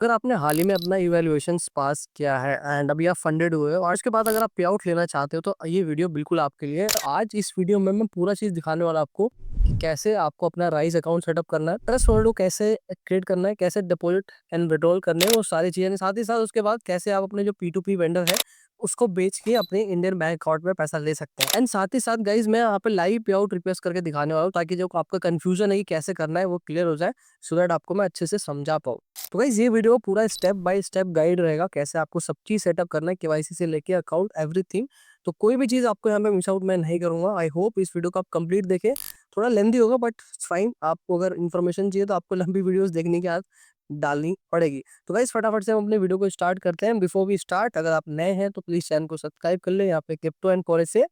अगर आपने हाल ही में अपना इवैल्यूएशंस पास किया है एंड अभी आप फंडेड हुए हो और उसके बाद अगर आप पे आउट लेना चाहते हो तो ये वीडियो बिल्कुल आपके लिए है। तो आज इस वीडियो में मैं पूरा चीज़ दिखाने वाला आपको कि कैसे आपको अपना राइज अकाउंट सेटअप करना है, ट्रस्ट वॉलेट कैसे क्रिएट करना है, कैसे डिपॉजिट एंड विड्रॉल करने हैं, वो सारी चीज़ें। साथ ही साथ उसके बाद कैसे आप अपने जो P2P वेंडर है उसको बेच के अपने इंडियन बैंक अकाउंट में पैसा ले सकते हैं। एंड साथ ही साथ गाइज मैं यहाँ पे लाइव पे आउट रिक्वेस्ट करके दिखाने वाला हूँ ताकि जो आपका कंफ्यूजन है कि कैसे करना है वो क्लियर हो जाए, सो दैट आपको मैं अच्छे से समझा पाऊँ। तो गाइस ये वीडियो पूरा स्टेप बाय स्टेप गाइड रहेगा कैसे आपको सब चीज सेटअप करना है, केवाईसी से लेके अकाउंट एवरीथिंग। तो कोई भी चीज आपको यहाँ पे मिस आउट मैं नहीं करूंगा। आई होप इस वीडियो को आप कंप्लीट देखें। थोड़ा लेंदी होगा बट फाइन, आपको अगर इन्फॉर्मेशन चाहिए तो आपको लंबी वीडियोस देखने की आदत डालनी पड़ेगी। तो गाइस फटाफट से हम अपने वीडियो को स्टार्ट करते हैं। बिफोर वी स्टार्ट, अगर आप नए हैं तो प्लीज चैनल को सब्सक्राइब कर ले। यहाँ पे क्रिप्टो एंड फॉरेक्स से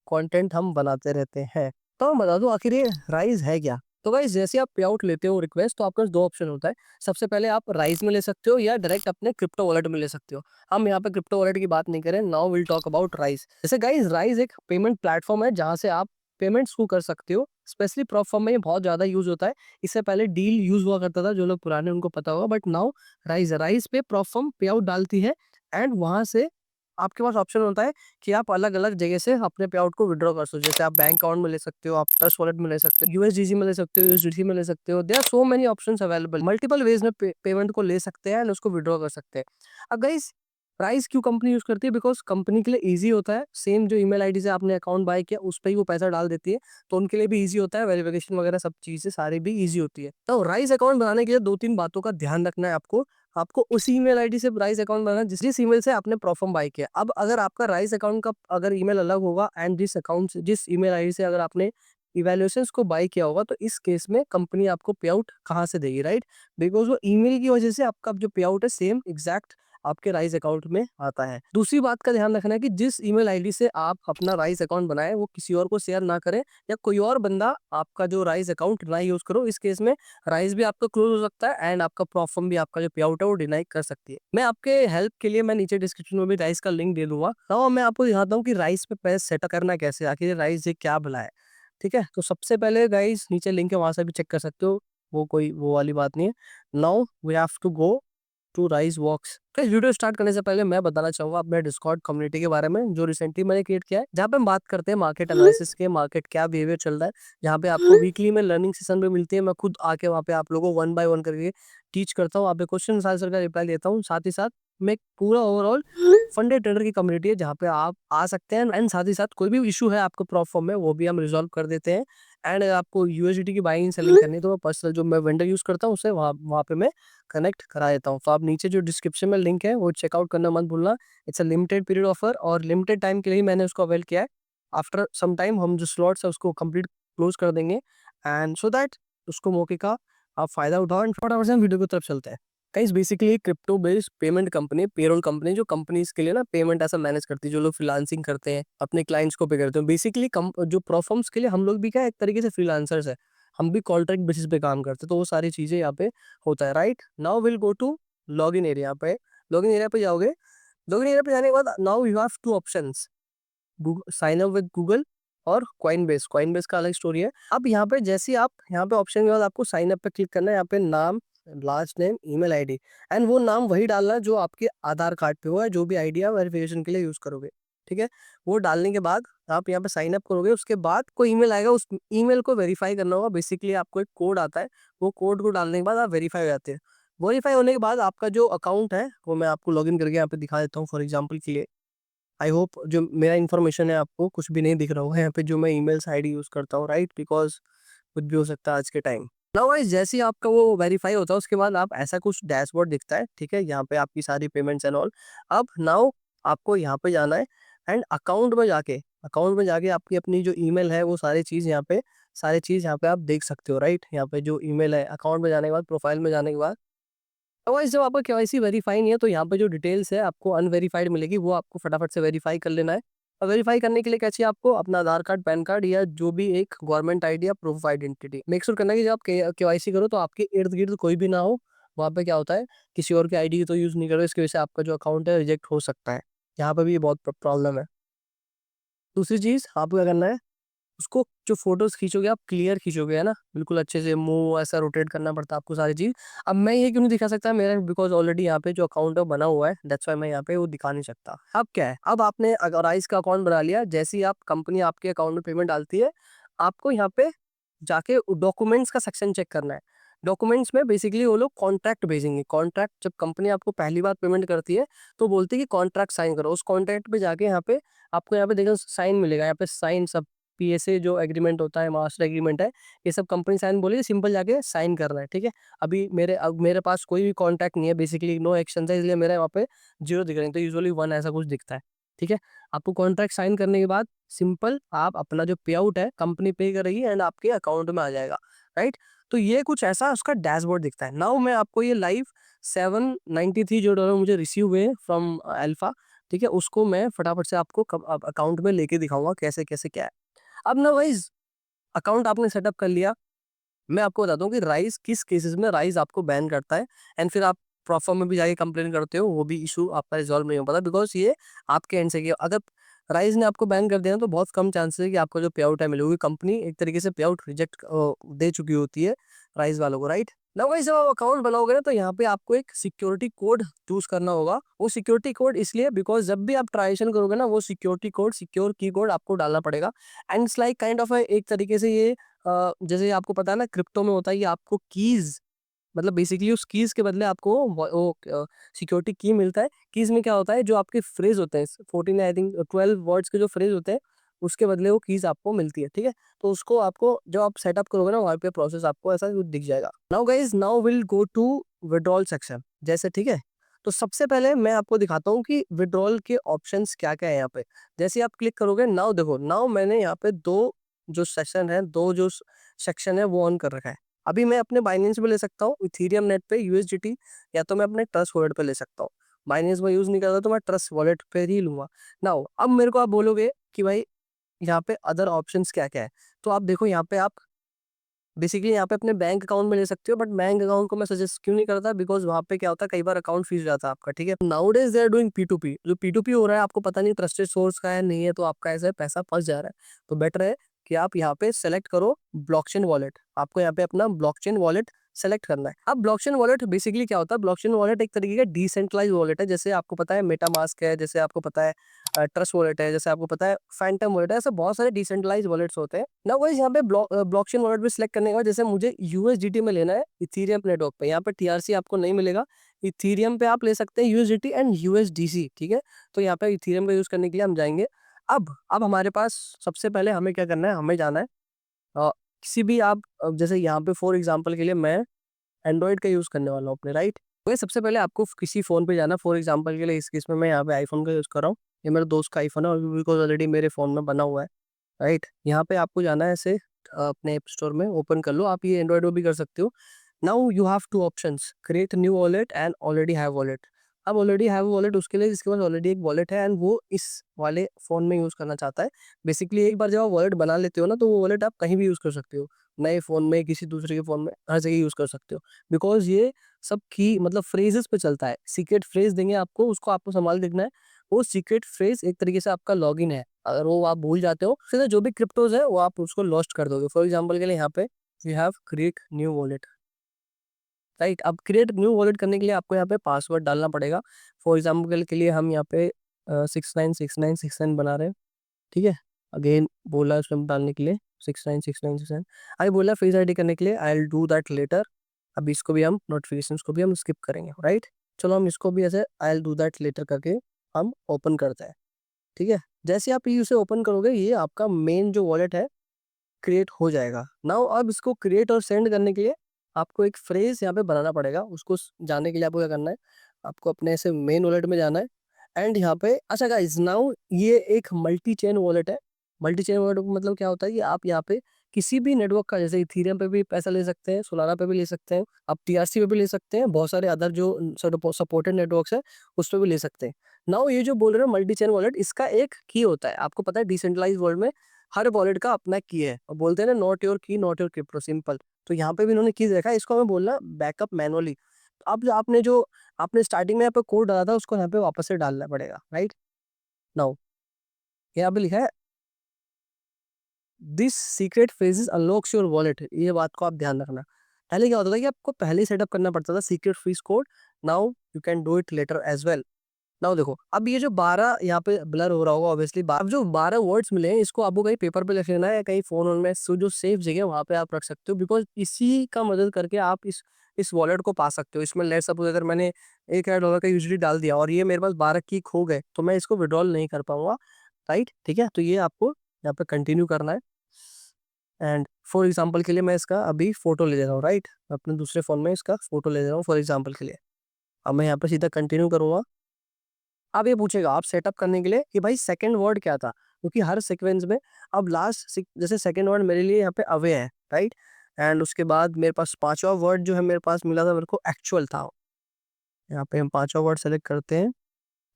कंटेंट हम बनाते रहते हैं। तो मैं बता दूं आखिर ये राइज है क्या। तो गाइस जैसे आप पे आउट लेते हो रिक्वेस्ट, तो आपके पास दो ऑप्शन होता है। सबसे पहले आप राइज में ले सकते हो या डायरेक्ट अपने क्रिप्टो वॉलेट में ले सकते हो। हम यहाँ पे क्रिप्टो वॉलेट की बात नहीं करें, now will talk about rise. जैसे गाइस राइज एक पेमेंट प्लेटफॉर्म है जहाँ से आप पेमेंट्स को कर सकते हो। स्पेशली प्रोफॉर्म में ये बहुत ज्यादा यूज होता है। इससे पहले डील यूज हुआ करता था, जो लोग पुराने उनको पता होगा, बट नाउ राइज राइज पे प्रोफॉर्म पे आउट डालती है एंड वहां से आपके पास ऑप्शन होता है कि आप अलग अलग जगह से अपने पे आउट को विड्रॉ कर सकते हो। जैसे आप बैंक अकाउंट में ले सकते हो, आप ट्रस्ट वॉलेट में ले सकते हो, यूएसडीसी में ले सकते हो, यूएसडीटी में ले सकते हो। There are so many options available. Multiple ways में पेमेंट को ले सकते हैं एंड उसको विड्रॉ कर सकते हैं। अब गाइस प्राइस क्यों कंपनी यूज करती है? बिकॉज कंपनी के लिए इजी होता है। सेम जो ईमेल आईडी से आपने अकाउंट बाय किया उस पर ही वो पैसा डाल देती है, तो उनके लिए भी इजी होता है। वेरिफिकेशन वगैरह सब चीजें सारी भी इजी होती है। तो राइस अकाउंट बनाने के लिए दो तीन बातों का ध्यान रखना है आपको। आपको उस ईमेल आईडी से राइस अकाउंट बनाना जिस ईमेल से आपने प्रोफॉर्म बाय किया। अब अगर आपका राइस अकाउंट का अगर ईमेल अलग होगा एंड जिस ईमेल आईडी से अगर आपने इवैल्यूएशंस को बाय किया होगा, तो इस केस में कंपनी आपको पे आउट कहाँ से देगी, राइट? बिकॉज वो ईमेल की वजह से आपका जो पे आउट है सेम एग्जैक्ट आपके राइस अकाउंट में आता है। दूसरी बात का ध्यान रखना है कि जिस ईमेल आईडी से आप अपना राइस अकाउंट बनाए वो किसी और को शेयर ना करें, या कोई और बंदा आपका जो राइस अकाउंट ना यूज करो। इस केस में राइस भी आपका क्लोज हो सकता है एंड आपका प्रॉफर्म भी आपका जो पे आउट है वो डिनाई कर सकती है। मैं आपके हेल्प के लिए मैं नीचे डिस्क्रिप्शन में भी राइस का लिंक दे दूंगा। तो मैं आपको दिखाता हूँ कि राइस पे पैसे सेटअप करना कैसे, आखिर राइस ये क्या भला है। ठीक है, तो सबसे पहले गाइस नीचे लिंक है, वहां से भी चेक कर सकते हो। वो कोई वो वाली बात नहीं है। Now we have to go to rice walks. तो इस वीडियो स्टार्ट करने से पहले मैं बताना चाहूंगा अपने डिस्कॉर्ड कम्युनिटी के बारे में, जो रिसेंटली मैंने क्रिएट किया है, जहाँ पे हम बात करते हैं मार्केट एनालिसिस के, मार्केट क्या बिहेवियर चल रहा है। जहाँ पे आपको वीकली में लर्निंग सेशन भी मिलती है। मैं खुद आके वहाँ पे आप लोगों को वन बाय वन करके टीच करता हूँ, वहाँ पे क्वेश्चन आंसर का रिप्लाई देता हूँ। साथ ही साथ मैं पूरा ओवरऑल फंडे ट्रेडर की कम्युनिटी है जहाँ पे आप आ सकते हैं एंड साथ ही साथ कोई भी इशू है आपको प्रोफॉर्म में वो भी हम रिजॉल्व कर देते हैं। एंड अगर आपको यूएसडीटी की बाइंग सेलिंग करनी है तो मैं पर्सनल जो मैं वेंडर यूज करता हूँ उसे वहाँ वहाँ पे मैं कनेक्ट करा देता हूँ। तो आप नीचे जो डिस्क्रिप्शन में लिंक है वो चेकआउट करना मत भूलना। It's a limited period offer और लिमिटेड टाइम के लिए मैंने उसको अवेल किया है। आफ्टर सम टाइम हम जो स्लॉट्स है उसको कंप्लीट क्लोज कर देंगे एंड सो दैट उसको मौके का आप फायदा उठाओ। एंड फटाफट से हम वीडियो की तरफ चलते हैं। Guys basically crypto based payment company, payroll company, जो कंपनीज के लिए ना पेमेंट ऐसा मैनेज करती है, जो लोग फ्रीलांसिंग करते हैं अपने क्लाइंट्स को पे करते हैं। बेसिकली जो प्रोफॉर्म्स के लिए हम लोग भी क्या एक तरीके से फ्रीलांसर्स है, हम भी कॉन्ट्रैक्ट बेसिस पे काम करते हैं। तो वो सारी चीजें यहाँ पे होता है, right? Now will go to log in area पे। लॉग इन एरिया पे जाओगे, लॉग इन एरिया पे जाने के बाद now you have two options, sign up with Google और कॉइनबेस। कॉइनबेस का अलग स्टोरी है। अब यहाँ पे जैसे ही आप यहाँ पे ऑप्शन के बाद आपको साइन अप पे क्लिक करना है। यहाँ पे नाम, last name, email ID and वो नाम वही डालना है जो आपके आधार कार्ड पे हुआ है, जो भी आईडी आप वेरिफिकेशन के लिए यूज करोगे। ठीक है, वो डालने के बाद आप यहाँ पे साइन अप करोगे। उसके बाद कोई ईमेल आएगा, उस ईमेल को वेरीफाई करना होगा। बेसिकली आपको एक कोड आता है, वो कोड को डालने के बाद आप वेरीफाई हो जाते हैं। वेरीफाई होने के बाद आपका जो अकाउंट है वो मैं आपको लॉगिन करके यहाँ पे दिखा देता हूँ फॉर एग्जाम्पल के लिए। आई होप जो मेरा इन्फॉर्मेशन है आपको कुछ भी नहीं दिख रहा होगा यहाँ पे, जो मैं ईमेल्स आईडी यूज करता हूँ, राइट? बिकॉज कुछ भी हो सकता है आज के टाइम। नाउ गाइस जैसे ही आपका वो वेरीफाई होता है उसके बाद आप ऐसा कुछ डैशबोर्ड दिखता है। ठीक है, यहाँ पे आपकी सारी पेमेंट्स एंड ऑल। अब नाउ आपको यहाँ पे जाना है एंड अकाउंट में जाके आपकी अपनी जो ईमेल है वो सारी चीज यहाँ पे आप देख सकते हो, राइट? यहाँ पे जो ईमेल है, अकाउंट में जाने के बाद, प्रोफाइल में जाने के बाद, अदरवाइज जब आपका केवाईसी वेरीफाई नहीं है तो यहाँ पे जो डिटेल्स है आपको अनवेरीफाइड मिलेगी, वो आपको फटाफट से वेरीफाई कर लेना है। और वेरीफाई करने के लिए क्या चाहिए आपको? अपना आधार कार्ड, पैन कार्ड या जो भी एक गवर्नमेंट आईडी या proof of identity. Make sure करना कि जब आप केवाईसी करो तो आपके इर्द गिर्द कोई भी ना हो। वहाँ पे क्या होता है, किसी और की आईडी तो यूज नहीं करो, इसकी वजह से आपका जो अकाउंट है रिजेक्ट हो सकता है। यहाँ पे भी ये बहुत प्रॉब्लम है। दूसरी चीज आपको क्या करना है, उसको जो फोटोज खींचोगे आप क्लियर खींचोगे, है ना, बिल्कुल अच्छे से, मुंह ऐसा रोटेट करना पड़ता है आपको सारी चीज। अब मैं ये क्यों नहीं दिखा सकता मेरा, बिकॉज ऑलरेडी यहाँ पे जो अकाउंट है बना हुआ है, दैट्स व्हाई मैं यहाँ पे वो दिखा नहीं सकता। अब क्या है, अब आपने अगर राइस का अकाउंट बना लिया, जैसे ही आप कंपनी आपके अकाउंट में पेमेंट डालती है, आपको यहाँ पे जाके डॉक्यूमेंट्स का सेक्शन चेक करना है। डॉक्यूमेंट्स में बेसिकली वो लोग कॉन्ट्रैक्ट भेजेंगे। कॉन्ट्रैक्ट जब कंपनी आपको पहली बार पेमेंट करती है तो बोलती है कि कॉन्ट्रैक्ट साइन करो। उस कॉन्ट्रैक्ट पे जाके यहाँ पे आपको यहाँ पे देखो साइन मिलेगा, यहाँ पे साइन सब पीएसए जो एग्रीमेंट होता है, मास्टर एग्रीमेंट है, ये सब कंपनी साइन बोली, सिंपल जाके साइन करना है, ठीक है। अब मेरे पास कोई भी कॉन्ट्रैक्ट नहीं है, बेसिकली नो एक्शन है, इसलिए मेरे वहाँ पे जीरो दिख रहे हैं, तो यूजुअली वन ऐसा कुछ दिखता है, ठीक है। आपको कॉन्ट्रैक्ट साइन करने के बाद सिंपल आप अपना जो पे आउट है कंपनी पे करेगी एंड आपके अकाउंट में आ जाएगा, राइट। तो ये कुछ ऐसा उसका डैशबोर्ड दिखता है। नाउ मैं आपको ये लाइव 793 जो डॉलर मुझे रिसीव हुए फ्रॉम अल्फा, ठीक है, उसको मैं फटाफट से आपको अकाउंट में लेके दिखाऊंगा कैसे कैसे क्या है। अब ना वाइज अकाउंट आपने सेटअप कर लिया, मैं आपको बताता हूँ कि राइस किस केसेस में राइस आपको बैन करता है, एंड फिर आप प्रॉफर्म में भी जाके कंप्लेन करते हो, वो भी इशू आपका रिजॉल्व नहीं हो पाता, बिकॉज ये आपके एंड से किया। अगर राइस ने आपको बैन कर दिया तो बहुत कम चांसेस है कि आपका जो पे आउट है मिलेगी। कंपनी एक तरीके से पे आउट रिजेक्ट दे चुकी होती है राइस वालों को, राइट। ना वही जब आप अकाउंट बनाओगे ना तो यहाँ पे आपको एक सिक्योरिटी कोड चूज करना होगा। वो सिक्योरिटी कोड इसलिए बिकॉज जब भी आप ट्रांजेक्शन करोगे ना, वो सिक्योरिटी कोड, सिक्योर की कोड आपको डालना पड़ेगा। And it's like kind of एक तरीके से ये जैसे आपको पता है ना क्रिप्टो में होता है कि आपको कीज, मतलब बेसिकली उस कीज के बदले आपको वो सिक्योरिटी की मिलता है। कीज में क्या होता है, जो आपके फ्रेज होते हैं 14 आई थिंक 12 वर्ड्स के जो फ्रेज होते हैं, उसके बदले वो कीज आपको मिलती है, ठीक है। तो उसको आपको जब आप सेटअप करोगे ना, वहाँ पे प्रोसेस आपको ऐसा कुछ दिख जाएगा। Now guys, now will go to withdrawal section जैसे, ठीक है। तो सबसे पहले मैं आपको दिखाता हूँ कि विड्रॉल के ऑप्शंस क्या क्या है यहाँ पे। जैसे आप क्लिक करोगे, नाउ देखो, नाउ मैंने यहाँ पे दो जो सेशन है, दो जो सेक्शन है वो ऑन कर रखा है। अभी मैं अपने बाइनेंस पे ले सकता हूँ, इथेरियम नेट पे यूएसडीटी, या तो मैं अपने ट्रस्ट वॉलेट पे ले सकता हूँ। बाइनेंस में यूज नहीं करता तो मैं ट्रस्ट वॉलेट पे ही लूंगा। नाउ अब मेरे को आप बोलोगे कि भाई यहाँ पे अदर ऑप्शंस क्या क्या है, तो आप देखो यहाँ पे आप बेसिकली यहाँ पे अपने बैंक अकाउंट में ले सकते हो, बट बैंक अकाउंट को मैं सजेस्ट क्यों नहीं करता, बिकॉज वहाँ पे क्या होता है, कई बार अकाउंट फीस जाता है आपका, ठीक है। Nowadays they are doing P2P, जो P2P हो रहा है आपको पता नहीं ट्रस्टेड सोर्स का है नहीं है, तो आपका ऐसा पैसा फंस जा रहा है। तो बेटर है कि आप यहाँ पे सेलेक्ट करो ब्लॉकचेन वॉलेट। आपको यहाँ पे अपना ब्लॉकचेन वॉलेट सेलेक्ट करना है। अब ब्लॉकचेन वॉलेट बेसिकली क्या होता है, ब्लॉकचेन वॉलेट एक तरीके का डिसेंट्रलाइज वॉलेट है। जैसे आपको पता है मेटामास्क है, जैसे आपको पता है ट्रस्ट वॉलेट है, जैसे आपको पता है फैंटम वॉलेट है, ऐसे बहुत सारे डिसेंट्रलाइज वॉलेट्स होते हैं ना। वही यहाँ पे ब्लॉकचेन वॉलेट भी सिलेक्ट करने के बाद, जैसे मुझे यूएसडीटी में लेना है इथेरियम नेटवर्क पे, यहाँ पे टीआरसी आपको नहीं मिलेगा। इथेरियम पे आप ले सकते हैं यूएसडीटी एंड यूएसडीसी, ठीक है। तो यहाँ पे इथेरियम का यूज करने के लिए हम जाएंगे। अब हमारे पास सबसे पहले हमें क्या करना है, हमें जाना है किसी भी आप जैसे यहाँ पे फॉर एग्जाम्पल के लिए मैं एंड्रॉइड का यूज करने वाला हूँ अपने, राइट। तो सबसे पहले आपको किसी फोन पे जाना, फॉर एग्जांपल के लिए इस केस में मैं यहाँ पे आईफोन का यूज कर रहा हूँ। ये मेरे दोस्त का आईफोन है और बिकॉज ऑलरेडी मेरे फोन में बना हुआ है, राइट। यहाँ पे आपको जाना है ऐसे अपने ऐप स्टोर में ओपन कर लो, आप ये एंड्रॉइड में भी कर सकते हो। Now you have two options, create new wallet and already have wallet. अब ऑलरेडी हैव वॉलेट उसके लिए जिसके पास ऑलरेडी एक वॉलेट है एंड वो इस वाले फोन में यूज करना चाहता है। बेसिकली एक बार जब आप वॉलेट बना लेते हो ना, तो वो वॉलेट आप कहीं भी यूज कर सकते हो, नए फोन में, किसी दूसरे के फोन में, हर जगह यूज कर सकते हो। बिकॉज ये सब की मतलब फ्रेजेस पे चलता है, सीक्रेट फ्रेज देंगे आपको, उसको आपको संभाल देखना है। वो सीक्रेट फ्रेज एक तरीके से आपका लॉगिन है, अगर वो आप भूल जाते हो फिर जो भी क्रिप्टोज है वो आप उसको लॉस्ट कर दोगे। फॉर एग्जांपल के लिए यहाँ पे we have create new wallet, right. अब क्रिएट न्यू वॉलेट करने के लिए आपको यहाँ पे पासवर्ड डालना पड़ेगा। फॉर एग्जाम्पल के लिए हम यहाँ पे 696969 बना रहे हैं, ठीक है। अगेन बोला उसमें डालने के लिए 696969, आई बोला फेस आईडी करने के लिए I will do that later. अब इसको भी हम नोटिफिकेशन को भी हम स्किप करेंगे, राइट। चलो हम इसको भी ऐसे I will do that later करके हम ओपन करते हैं, ठीक है। जैसे आप ये उसे ओपन करोगे, ये आपका मेन जो वॉलेट है क्रिएट हो जाएगा। नाउ अब इसको क्रिएट और सेंड करने के लिए आपको एक फ्रेज यहाँ पे बनाना पड़ेगा। उसको जाने के लिए आपको क्या करना है, आपको अपने से मेन वॉलेट में जाना है एंड यहाँ पे, अच्छा गाइस, नाउ ये एक मल्टी चेन वॉलेट है। मल्टी चेन वॉलेट मतलब क्या होता है कि आप यहाँ पे किसी भी नेटवर्क का, जैसे इथेरियम पे भी पैसा ले सकते हैं, सोलाना पे भी ले सकते हैं, आप टीआरसी पे भी ले सकते हैं, बहुत सारे अदर जो सपोर्टेड नेटवर्क्स है उस पर भी ले सकते हैं। नाउ ये जो बोल रहे हैं मल्टी चेन वॉलेट, इसका एक की होता है, आपको पता है डिसेंट्रलाइज वर्ल्ड में हर वॉलेट का अपना की है, और बोलते हैं ना नॉट योर की नॉट योर क्रिप्टो, सिंपल। तो यहाँ पे भी इन्होंने की देखा है, इसको हमें बोलना बैकअप मैनुअली। अब जो आपने स्टार्टिंग में यहाँ पे कोड डाला था उसको यहाँ पे वापस से डालना पड़ेगा, राइट। नाउ यहाँ पे लिखा है this secret phrases unlocks your wallet, ये बात को आप ध्यान रखना। पहले क्या होता था कि आपको पहले ही सेटअप करना पड़ता था secret phrase code, now you can do it later as well. Now देखो, अब ये जो 12 यहाँ पे ब्लर हो रहा होगा ऑब्वियसली, अब जो 12 वर्ड्स मिले हैं इसको आपको कहीं पेपर पे लिख लेना है, कहीं फोन में जो सेफ जगह वहां पे आप रख सकते हो, बिकॉज इसी का मदद करके आप इस वॉलेट को पा सकते हो। इसमें लेट सपोज अगर मैंने $1,000 का यूजली डाल दिया और ये मेरे पास 12 की खो गए तो मैं इसको विड्रॉल नहीं कर पाऊंगा, राइट? ठीक है, तो ये आपको यहाँ पे कंटिन्यू करना है। एंड फॉर एग्जाम्पल के लिए मैं इसका अभी फोटो ले ले रहा हूँ, राइट? अपने दूसरे फोन में इसका फोटो ले ले रहा हूँ फॉर एग्जाम्पल के लिए। अब मैं यहाँ पे सीधा कंटिन्यू करूंगा। अब ये पूछेगा आप सेटअप करने के लिए कि भाई सेकंड वर्ड क्या था, क्योंकि हर सीक्वेंस में अब लास्ट जैसे सेकंड वर्ड मेरे लिए यहाँ पे अवे है, राइट? एंड उसके बाद मेरे पास पांचवा वर्ड जो है मेरे पास मिला था मेरे को एक्चुअल था। यहाँ पे हम पांचवा वर्ड सेलेक्ट करते हैं।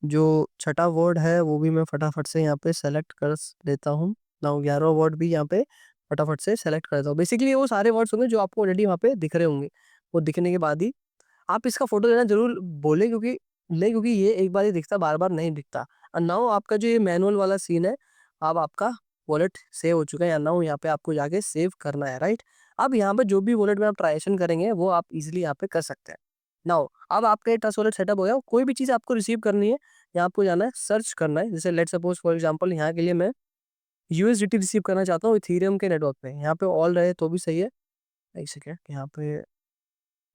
जो छठा वर्ड है वो भी मैं फटाफट से यहाँ पे सेलेक्ट कर देता हूँ। ना 11वां वर्ड भी यहाँ पे फटाफट से सेलेक्ट कर देता हूँ। बेसिकली वो सारे वर्ड्स होंगे जो आपको ऑलरेडी वहाँ पे दिख रहे होंगे। वो दिखने के बाद ही आप इसका फोटो लेना जरूर बोले, क्योंकि ये एक बार ही दिखता, बार बार नहीं दिखता। और नाउ आपका जो ये मैनुअल वाला सीन है, अब आपका वॉलेट सेव हो चुका है, या नाउ यहाँ पे आपको जाके सेव करना है, राइट? अब यहाँ पे जो भी वॉलेट में आप ट्रांजेक्शन करेंगे वो आप इजिली यहाँ पे कर सकते हैं। नाउ अब आपका ये ट्रस्ट वॉलेट सेटअप हो गया। कोई भी चीज आपको रिसीव करनी है, यहाँ आपको जाना है, सर्च करना है। जैसे लेट सपोज फॉर एग्जांपल यहाँ के लिए मैं यूएसडीटी रिसीव करना चाहता हूँ इथेरियम के नेटवर्क पे। यहाँ पे ऑल रहे तो भी सही है। एक सेकेंड, यहाँ पे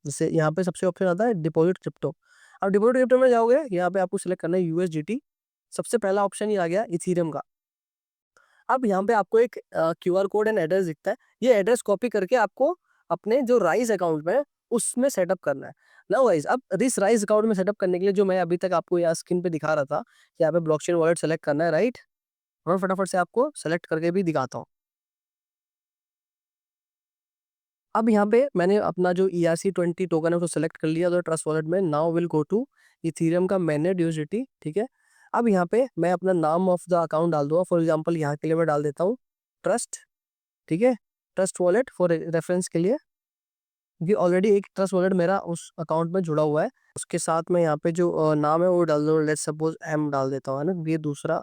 जैसे यहाँ पे सबसे ऑप्शन आता है डिपॉजिट क्रिप्टो। अब डिपॉजिट क्रिप्टो में जाओगे, यहाँ पे आपको सिलेक्ट करना है यूएसडीटी। सबसे पहला ऑप्शन ही आ गया इथेरियम का। अब यहाँ पे आपको एक क्यूआर कोड एंड एड्रेस दिखता है, ये एड्रेस कॉपी करके आपको अपने जो राइज अकाउंट में उसमें सेटअप करना है। नाउ गाइस, अब इस राइज अकाउंट में सेटअप करने के लिए जो मैं अभी तक आपको यहाँ स्क्रीन पे दिखा रहा था, यहाँ पे ब्लॉकचेन वॉलेट सेलेक्ट करना है, राइट? और फटाफट से आपको सेलेक्ट करके भी दिखाता हूँ। अब यहाँ पे मैंने अपना जो ERC20 टोकन है उसको सेलेक्ट कर लिया तो ट्रस्ट वॉलेट में। Now will go to Ethereum का मैनेड यूएसडीटी, ठीक है? अब यहाँ पे मैं अपना नाम ऑफ द अकाउंट डाल दूंगा। फॉर एग्जांपल यहाँ के लिए मैं डाल देता हूँ ट्रस्ट, ठीक है? ट्रस्ट वॉलेट फॉर रेफरेंस के लिए, क्योंकि ऑलरेडी एक ट्रस्ट वॉलेट मेरा उस अकाउंट में जुड़ा हुआ है। उसके साथ में यहाँ पे जो नाम है वो डाल दो, लेट्स सपोज एम डाल देता हूँ, है ना? ये दूसरा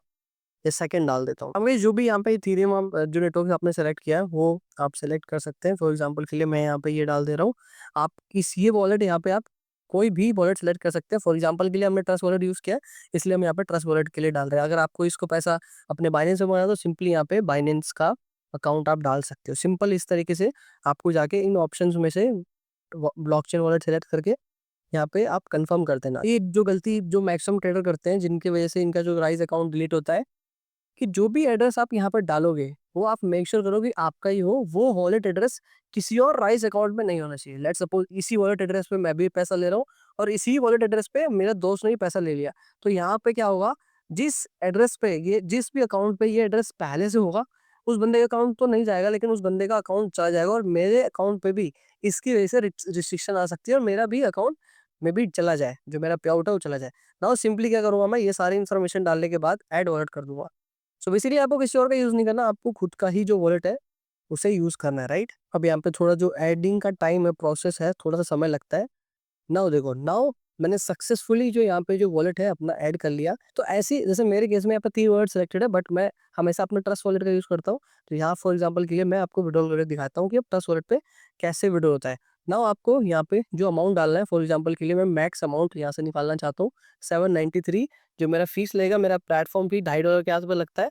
ये सेकंड डाल देता हूँ। अब ये जो भी यहाँ पे इथेरियम आप जो नेटवर्क आपने सेलेक्ट किया है वो आप सेलेक्ट कर सकते हैं। फॉर एग्जांपल के लिए मैं यहाँ पे ये डाल दे रहा हूँ। आप इस ये वॉलेट यहाँ पे आप कोई भी वॉलेट सेलेक्ट कर सकते हैं। फॉर एग्जांपल के लिए हमने ट्रस्ट वॉलेट यूज किया है, इसलिए हम यहाँ पे ट्रस्ट वॉलेट के लिए डाल रहे हैं। अगर आपको इसको पैसा अपने बाइनेंस में बनाना तो सिंपली यहाँ पे बाइनेंस का अकाउंट आप डाल सकते हो। सिंपल इस तरीके से आपको जाके इन ऑप्शंस में से ब्लॉकचेन वॉलेट सेलेक्ट करके यहाँ पे आप कंफर्म कर देना। ये जो गलती जो मैक्सिमम ट्रेडर करते हैं जिनकी वजह से इनका जो राइज अकाउंट डिलीट होता है, कि जो भी एड्रेस आप यहाँ पर डालोगे वो आप मेक श्योर करो कि आपका ही हो। वो वॉलेट एड्रेस किसी और राइज अकाउंट में नहीं होना चाहिए। लेट्स सपोज इसी वॉलेट एड्रेस पे मैं भी पैसा ले रहा हूँ और इसी वॉलेट एड्रेस पे मेरा दोस्त ने भी पैसा ले लिया, तो यहाँ पे क्या होगा, जिस एड्रेस पे ये जिस भी अकाउंट पे ये एड्रेस पहले से होगा उस बंदे का अकाउंट तो नहीं जाएगा, लेकिन उस बंदे का अकाउंट चला जाएगा और मेरे अकाउंट पे भी इसकी वजह से रिस्ट्रिक्शन आ सकती है और मेरा भी अकाउंट में भी चला जाए, जो मेरा पे आउट है वो चला जाए। नाउ सिंपली क्या करूंगा, मैं ये सारी इन्फॉर्मेशन डालने के बाद ऐड वॉलेट कर दूंगा। सो बेसिकली आपको किसी और का यूज नहीं करना, आपको खुद का ही जो वॉलेट है उसे यूज करना है, राइट? अब यहाँ पे थोड़ा जो एडिंग का टाइम है, प्रोसेस है, थोड़ा सा समय लगता है। नाउ देखो, नाउ मैंने सक्सेसफुली जो यहाँ पे जो वॉलेट है अपना ऐड कर लिया। तो ऐसी जैसे मेरे केस में यहाँ पे 3 वर्ड सिलेक्टेड है, बट मैं हमेशा अपने ट्रस्ट वॉलेट का यूज करता हूँ। तो यहाँ फॉर एग्जांपल के लिए मैं आपको विड्रॉल करके दिखाता हूँ कि अब ट्रस्ट वॉलेट पे कैसे विड्रॉल होता है। नाउ आपको यहाँ पे जो अमाउंट डालना है, फॉर एग्जांपल के लिए मैं मैक्स अमाउंट यहाँ से निकालना चाहता हूँ 793। जो मेरा फीस लगेगा, मेरा प्लेटफॉर्म फी $2.5 के आसपास लगता है।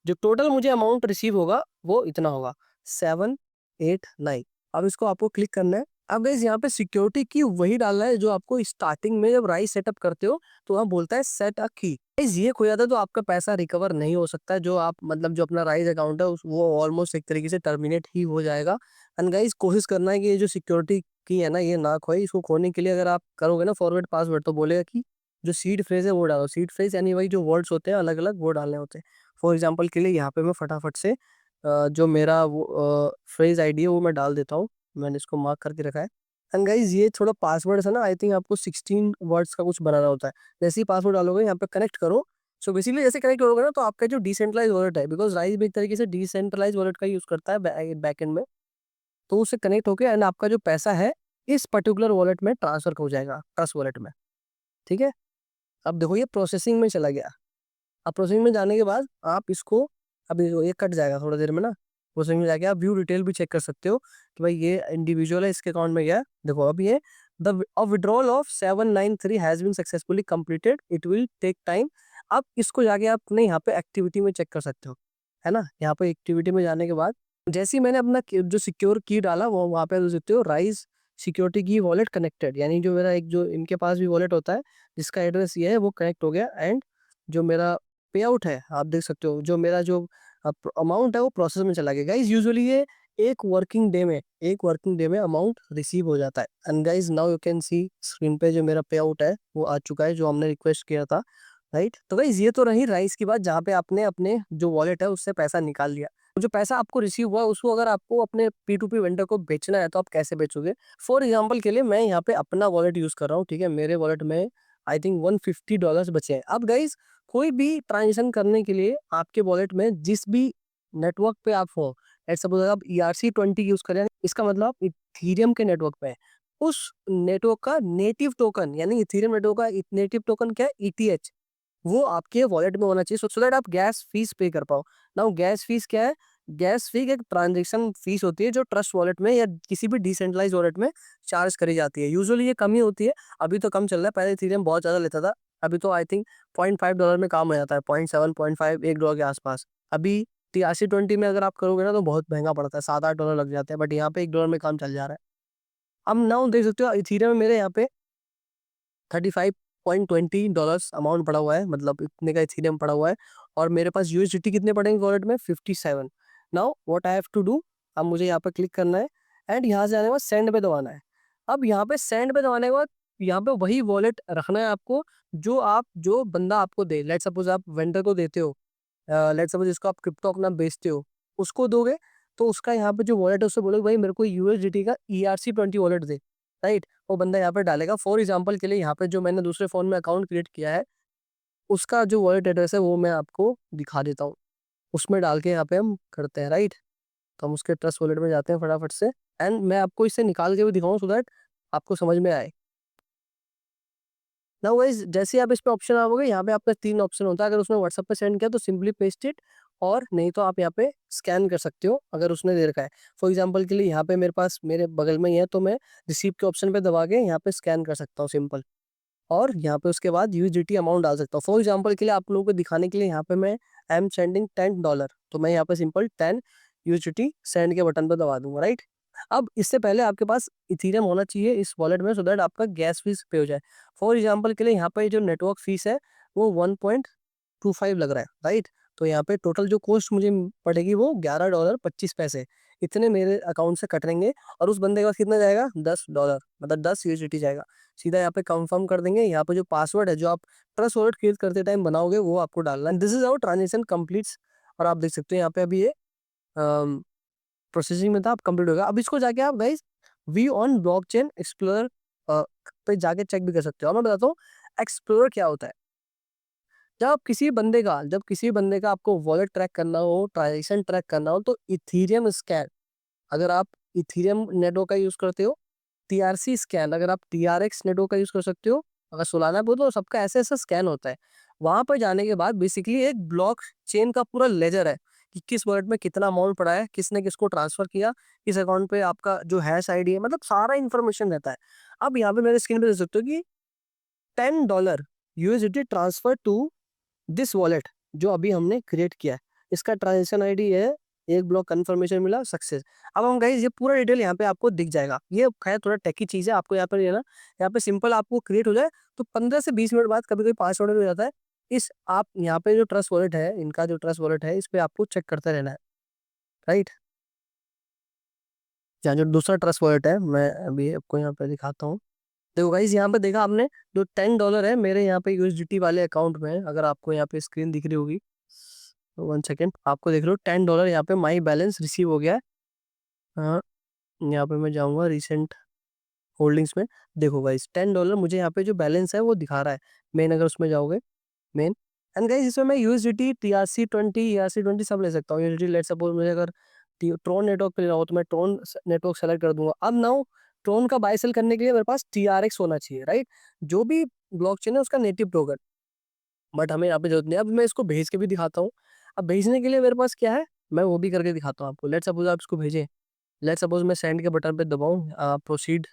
जो टोटल मुझे अमाउंट रिसीव होगा वो इतना होगा 789। अब इसको आपको क्लिक करना है। अब गाइस यहाँ पे सिक्योरिटी की वही डालना है जो आपको स्टार्टिंग में जब राइस सेटअप करते हो तो वहाँ बोलता है सेट अ की। गाइस ये खो जाता है तो आपका पैसा रिकवर नहीं हो सकता है। जो आप मतलब जो अपना राइस अकाउंट है वो ऑलमोस्ट एक तरीके से टर्मिनेट ही हो जाएगा। एंड गाइस कोशिश करना है कि ये जो सिक्योरिटी की है ना ये ना खोए। इसको खोने के लिए अगर आप करोगे ना फॉरवर्ड पासवर्ड तो बोलेगा कि जो सीड फ्रेज है वो डालो। सीड फ्रेज यानी वही जो वर्ड्स होते हैं अलग अलग वो डालने होते हैं। फॉर एग्जाम्पल के लिए यहाँ पे मैं फटाफट से जो मेरा वो फ्रेज आईडी है वो मैं डाल देता हूँ। मैंने इसको मार्क करके रखा है। एंड गाइज ये थोड़ा पासवर्ड है ना, आई थिंक आपको 16 वर्ड्स का कुछ बनाना होता है। जैसे ही पासवर्ड डालोगे यहाँ पे कनेक्ट करो। सो बेसिकली जैसे कनेक्ट करोगे ना तो आपका जो डिसेंट्रलाइज वॉलेट है, बिकॉज राइज भी एक तरीके से डिसेंट्रलाइज वॉलेट का यूज करता है बैकएंड में, तो उससे कनेक्ट होके एंड आपका जो पैसा है इस पर्टिकुलर वॉलेट में ट्रांसफर हो जाएगा ट्रस्ट वॉलेट में। ठीक है, अब देखो ये प्रोसेसिंग में चला गया। अब प्रोसेसिंग में जाने के बाद आप इसको, अभी ये कट जाएगा थोड़ा देर में ना, उसमें में जाके आप व्यू डिटेल भी चेक कर सकते हो कि भाई ये इंडिविजुअल है, इसके अकाउंट में गया है। देखो अब ये the withdrawal of 793 has been successfully completed, it will take time. अब इसको जाके आप अपने यहाँ पे एक्टिविटी में चेक कर सकते हो, है ना। यहाँ पे एक्टिविटी में जाने के बाद जैसे ही मैंने अपना जो सिक्योर की डाला वो वहाँ पे देख सकते हो राइज सिक्योरिटी की वॉलेट कनेक्टेड, यानी जो मेरा एक जो इनके पास भी वॉलेट होता है जिसका एड्रेस ये है वो कनेक्ट हो गया। एंड जो मेरा पे आउट है आप देख सकते हो, जो मेरा जो अमाउंट है वो प्रोसेस में चला गया। गाइज यूजुअली ये एक वर्किंग डे में अमाउंट रिसीव हो जाता है। And guys now you can see screen पे जो मेरा पे आउट है वो आ चुका है, जो हमने रिक्वेस्ट किया था, राइट। तो गाइज ये तो रही राइस की बात, जहाँ पे आपने अपने जो वॉलेट है उससे पैसा निकाल लिया। जो पैसा आपको रिसीव हुआ उसको अगर आपको अपने P2P वेंडर को बेचना है तो आप कैसे बेचोगे। फॉर एग्जाम्पल के लिए मैं यहाँ पे अपना वॉलेट यूज कर रहा हूँ, ठीक है। मेरे वॉलेट में आई थिंक $150 बचे हैं। अब गाइज कोई भी ट्रांजेक्शन करने के लिए आपके वॉलेट में जिस भी नेटवर्क पे आप हो, लेट्स सपोज आप ERC20 यूज करें, इसका मतलब आप इथीरियम के नेटवर्क पे है। उस नेटवर्क का नेटिव टोकन, यानी इथीरियम नेटवर्क का नेटिव टोकन क्या है, ETH, वो आपके वॉलेट में होना चाहिए, सो दैट आप गैस फीस पे कर पाओ। नाउ गैस फीस क्या है, गैस फी एक ट्रांजेक्शन फीस होती है जो ट्रस्ट वॉलेट में या किसी भी डिसेंट्रलाइज वॉलेट में चार्ज करी जाती है। यूजुअली ये कम ही होती है, अभी तो कम चल रहा है, पहले इथेरियम बहुत ज्यादा लेता था। अभी तो आई थिंक $0.5 में काम हो जाता है, 0.7 0.5 $1 के आसपास। अभी TRC20 में अगर आप करोगे ना तो बहुत महंगा पड़ता है, $7-8 लग जाते हैं, बट यहाँ पे $1 में काम चल जा रहा है। अब नाउ देख सकते हो इथेरियम में मेरे यहाँ पे $35.20 अमाउंट पड़ा हुआ है, मतलब इतने का इथेरियम पड़ा हुआ है। और मेरे पास USDT कितने पड़ेंगे वॉलेट में, 57। Now what I have to do, अब मुझे यहाँ पे क्लिक करना है एंड यहाँ से आने के बाद सेंड पे दबाना है। अब यहाँ पे सेंड पे दबाने के बाद यहाँ पे वही वॉलेट रखना है आपको जो बंदा आपको दे। लेट सपोज आप वेंडर को देते हो, लेट सपोज इसको आप क्रिप्टो अपना बेचते हो, उसको दोगे तो उसका यहाँ पे जो वॉलेट है उससे बोलोगे भाई मेरे को USDT का ERC20 वॉलेट दे, राइट। वो बंदा यहाँ पे डालेगा। फॉर एग्जाम्पल के लिए यहाँ पे जो मैंने दूसरे फोन में अकाउंट क्रिएट किया है उसका जो वॉलेट एड्रेस है वो मैं आपको दिखा देता हूँ। उसमें डाल के यहाँ पे हम करते हैं, राइट। तो हम उसके ट्रस्ट वॉलेट में जाते हैं फटाफट से एंड मैं आपको इससे निकाल के भी दिखाऊँ सो दैट आपको समझ में आए। नाउ गाइस जैसे आप इस पे ऑप्शन आओगे, यहाँ पे आपका 3 ऑप्शन होता है। अगर उसने व्हाट्सएप पे सेंड किया तो सिंपली पेस्ट इट, और नहीं तो आप यहाँ पे स्कैन कर सकते हो अगर उसने दे रखा है। फॉर एग्जांपल के लिए यहाँ पे मेरे पास मेरे बगल में ही है तो मैं रिसीव के ऑप्शन पे दबा के यहाँ पे स्कैन कर सकता हूँ सिंपल, और यहाँ पे उसके बाद USDT अमाउंट डाल सकता हूँ। फॉर एग्जांपल के लिए आप लोगों को दिखाने के लिए यहाँ पे मैं आई एम सेंडिंग $10, तो मैं यहाँ पे सिंपल 10 USDT सेंड के बटन पे दबा दूंगा, राइट। अब इससे पहले आपके पास इथीरियम होना चाहिए इस वॉलेट में, सो दैट आपका गैस फीस पे हो जाए। फॉर एग्जांपल के लिए यहाँ पे जो नेटवर्क फीस है वो 1.25 लग रहा है, राइट। तो यहाँ पे टोटल जो कॉस्ट मुझे पड़ेगी वो $11.25 इतने मेरे अकाउंट से कटेंगे। और उस बंदे के पास कितना जाएगा, $10, मतलब 10 USDT जाएगा। सीधा यहाँ पे कंफर्म कर देंगे। यहाँ पे जो पासवर्ड है जो आप ट्रस्ट वॉलेट क्रिएट करते टाइम बनाओगे वो आपको डालना है। This is how transaction completes. और आप देख सकते हो यहाँ पे अभी ये प्रोसेसिंग में था, अब कंप्लीट होगा। अब इसको जाके आप guys we on blockchain explorer पे जाके चेक भी कर सकते हो। और मैं बताता हूँ एक्सप्लोरर क्या होता है। जब किसी बंदे का आपको वॉलेट ट्रैक करना हो, ट्रांजेक्शन ट्रैक करना हो, तो इथीरियम स्कैन अगर आप इथीरियम नेटवर्क का यूज करते हो, TRC स्कैन अगर आप TRX नेटवर्क का यूज कर सकते हो, अगर सोलाना पे हो तो सबका ऐसा ऐसा स्कैन होता है। वहां पर जाने के बाद बेसिकली एक ब्लॉक चेन का पूरा लेजर है कि किस वॉलेट में कितना अमाउंट पड़ा है, किसने किसको ट्रांसफर किया, किस अकाउंट पे आपका जो हैश आईडी है, मतलब सारा इन्फॉर्मेशन रहता है। अब यहाँ पे मेरे स्क्रीन पे देख सकते हो कि $10 USDT transfer to this wallet जो अभी हमने क्रिएट किया है। इसका ट्रांजेक्शन आईडी है, एक ब्लॉक कंफर्मेशन मिला, सक्सेस। अब हम गाइस ये पूरा डिटेल यहाँ पे आपको दिख जाएगा। ये खैर थोड़ा टेकी चीज है, आपको यहाँ पर ये ना यहाँ पे सिंपल आपको क्रिएट हो जाए तो 15 से 20 मिनट बाद, कभी कभी 5 मिनट हो जाता है। इस आप यहाँ पे जो ट्रस्ट वॉलेट है, इनका जो ट्रस्ट वॉलेट है, इस पे आपको चेक करते रहना है, राइट। यहाँ जो दूसरा ट्रस्ट वॉलेट है मैं अभी आपको यहाँ पे दिखाता हूँ। देखो गाइस यहाँ पे देखा आपने जो $10 है मेरे यहाँ पे USDT वाले अकाउंट में है। अगर आपको यहाँ पे स्क्रीन दिख रही होगी, 1 सेकेंड, आपको देख रहे हो $10 यहाँ पे माई बैलेंस रिसीव हो गया है। हाँ, यहाँ पे मैं जाऊँगा रिसेंट होल्डिंग्स में। देखो गाइस $10 मुझे यहाँ पे जो बैलेंस है वो दिखा रहा है। मेन अगर उसमें जाओगे, मेन एंड गाइस इसमें मैं USDT TRC20 सब ले सकता हूँ। USDT लेट सपोज मुझे अगर ट्रोन नेटवर्क पे लेना हो तो मैं ट्रोन नेटवर्क सेलेक्ट कर दूंगा। अब नाउ ट्रोन का बाय सेल करने के लिए मेरे पास TRX होना चाहिए, राइट। जो भी ब्लॉकचेन है उसका नेटिव टोकन, बट हमें यहाँ पे जरूरत नहीं है। अब मैं इसको भेज के भी दिखाता हूँ। अब भेजने के लिए मेरे पास क्या है, मैं वो भी करके दिखाता हूँ आपको। लेट्स सपोज़ आप इसको भेजें, लेट्स सपोज़ मैं सेंड के बटन पे दबाऊँ, प्रोसीड।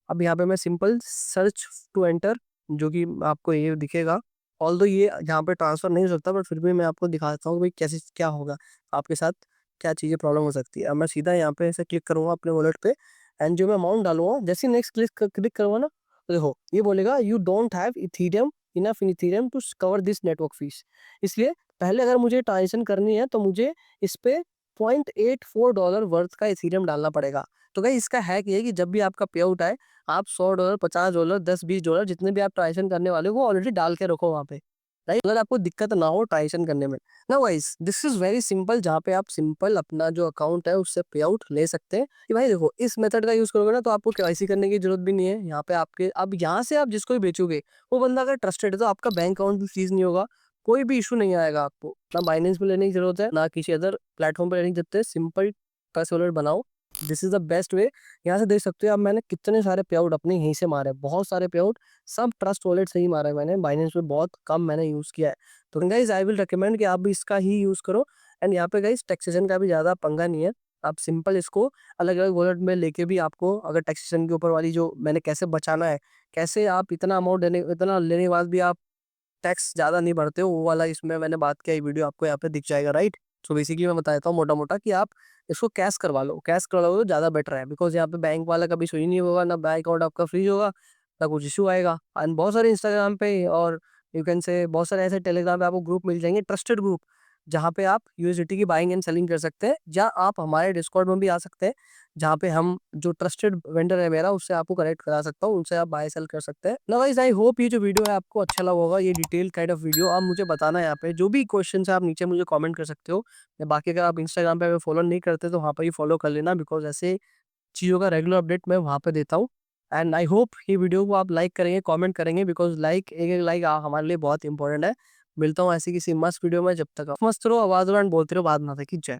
अब यहाँ पे मैं सिंपल सर्च टू एंटर, जो कि आपको ये दिखेगा। ऑल्दो ये यहाँ पे ट्रांसफ़र नहीं हो सकता, बट फिर भी मैं आपको दिखाता हूँ भाई कैसे क्या होगा आपके साथ, क्या चीज़ें प्रॉब्लम हो सकती है। अब मैं सीधा यहाँ पे ऐसे क्लिक करूँगा अपने वॉलेट पे, एंड जो मैं अमाउंट डालूँगा, जैसे ही नेक्स्ट क्लिक करूँगा ना, तो देखो ये बोलेगा you don't have Ethereum enough in Ethereum to cover this network fees. इसलिए पहले अगर मुझे ट्रांज़ैक्शन करनी है तो मुझे इस पे $0.84 वर्थ का इथीरियम डालना पड़ेगा। तो गाइस इसका हैक ये है कि जब भी आपका पे आउट आए, आप $100, $50, 10, $20 जितने भी आप ट्रांज़ैक्शन करने वाले हो, वो ऑलरेडी डाल के रखो वहाँ पे, राइट? अगर आपको दिक्कत ना हो ट्रांज़ैक्शन करने में। Now guys this is very simple, जहाँ पे आप सिंपल अपना जो अकाउंट है उससे पे आउट ले सकते हैं। कि भाई देखो इस मेथड का यूज़ करोगे ना तो आपको केवाईसी करने की ज़रूरत भी नहीं है। यहाँ पे आपके अब यहाँ से आप जिसको भी बेचोगे, वो बंदा अगर ट्रस्टेड है तो आपका बैंक अकाउंट भी फ्रीज़ नहीं होगा, कोई भी इश्यू नहीं आएगा आपको। ना बाइनेंस पे लेने की ज़रूरत है, ना किसी अदर प्लेटफ़ॉर्म पे लेने की ज़रूरत है। सिंपल ट्रस्ट वॉलेट बनाओ, this is the best way. यहाँ से देख सकते हो अब मैंने कितने सारे पे आउट अपने यहीं से मारे हैं, बहुत सारे पे आउट सब ट्रस्ट वॉलेट से ही मारा है मैंने, बाइनेंस पे बहुत कम मैंने यूज़ किया है। तो गाइस आई विल रिकमेंड कि आप भी इसका ही यूज़ करो। एंड यहाँ पे गाइस टैक्सेशन का भी ज़्यादा पंगा नहीं है, आप सिंपल इसको अलग-अलग वॉलेट में लेके भी आपको अगर टैक्सेशन के ऊपर वाली जो मैंने कैसे बचाना है, कैसे आप इतना अमाउंट देने इतना लेने के बाद भी आप टैक्स ज़्यादा नहीं भरते हो, वो वाला इसमें मैंने बात किया, ये वीडियो आपको यहाँ पे दिख जाएगा, राइट? सो बेसिकली मैं बता देता हूँ मोटा-मोटा कि आप इसको कैश करवा लो, कैश करवाओगे तो ज़्यादा बेटर है, बिकॉज़ यहाँ पे बैंक वाला कभी इश्यू ही नहीं होगा, ना बैंक अकाउंट आपका फ्रीज़ होगा, ना कुछ इश्यू आएगा। एंड बहुत सारे इंस्टाग्राम पे और यू कैन से बहुत सारे ऐसे टेलीग्राम पे आपको ग्रुप मिल जाएँगे, ट्रस्टेड ग्रुप, जहाँ पे आप यूएसडीटी की बाइंग एंड सेलिंग कर सकते हैं, या आप हमारे डिस्कॉर्ड में भी आ सकते हैं, जहाँ पे हम जो ट्रस्टेड वेंडर है मेरा, उससे आपको कनेक्ट करा सकता हूँ, उनसे आप बाय सेल कर सकते हैं। नाउ गाइस आई होप ये जो वीडियो है आपको अच्छा लगा होगा, ये डिटेल काइंड ऑफ वीडियो। आप मुझे बताना यहाँ पे जो भी क्वेश्चंस है आप नीचे मुझे कमेंट कर सकते हो। या बाकी अगर आप इंस्टाग्राम पे हमें फॉलो नहीं करते तो वहाँ पर ही फॉलो कर लेना, बिकॉज़ ऐसे चीज़ों का रेगुलर अपडेट मैं वहाँ पे देता हूँ। एंड आई होप ये वीडियो को आप लाइक करेंगे, कमेंट करेंगे, बिकॉज़ लाइक एक-एक लाइक हमारे लिए बहुत इंपॉर्टेंट है। मिलता हूँ ऐसी किसी मस्त वीडियो में, जब तक आप मस्त रहो, आवाज़ उड़ान बोलते रहो, बात ना खींच जाए।